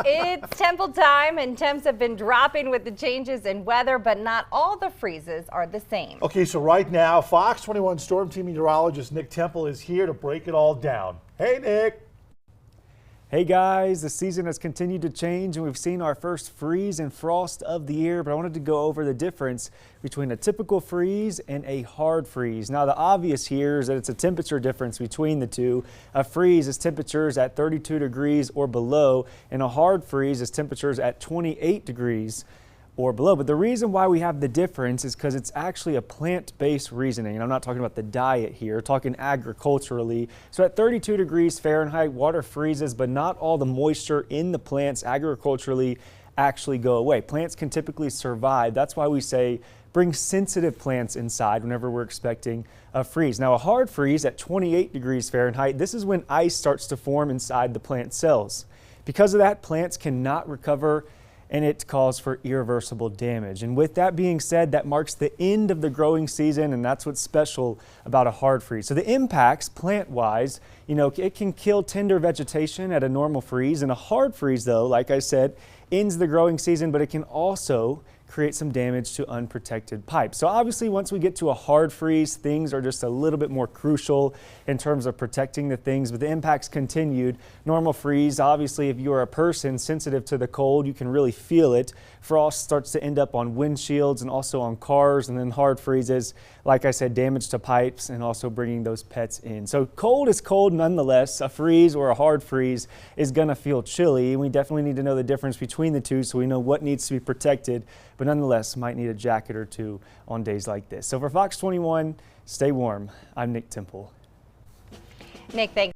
It's Temple time, and temps have been dropping with the changes in weather, but not all the freezes are the same. Okay, so right now, Fox 21 Storm Team meteorologist Nick Temple is here to break it all down. Hey, Nick. Hey guys, the season has continued to change and we've seen our first freeze and frost of the year, but I wanted to go over the difference between a typical freeze and a hard freeze. Now the obvious here is that it's a temperature difference between the two. A freeze is temperatures at 32 degrees or below, and a hard freeze is temperatures at 28 degrees or below. But the reason why we have the difference is because it's actually a plant-based reasoning. And I'm not talking about the diet here, talking agriculturally. So at 32 degrees Fahrenheit, water freezes, but not all the moisture in the plants agriculturally actually go away. Plants can typically survive. That's why we say bring sensitive plants inside whenever we're expecting a freeze. Now a hard freeze at 28 degrees Fahrenheit, this is when ice starts to form inside the plant cells. Because of that, plants cannot recover and it calls for irreversible damage. And with that being said, that marks the end of the growing season, and that's what's special about a hard freeze. So the impacts plant-wise, it can kill tender vegetation at a normal freeze, and a hard freeze though, like I said, ends the growing season, but it can also create some damage to unprotected pipes. So obviously once we get to a hard freeze, things are just a little bit more crucial in terms of protecting the things, but the impacts continued. Normal freeze, obviously if you're a person sensitive to the cold, you can really feel it. Frost starts to end up on windshields and also on cars, and then hard freezes, like I said, damage to pipes and also bringing those pets in. So cold is cold nonetheless. A freeze or a hard freeze is gonna feel chilly. We definitely need to know the difference between the two so we know what needs to be protected, but nonetheless might need a jacket or two on days like this. So for Fox 21, stay warm. I'm Nick Temple. Nick, thanks.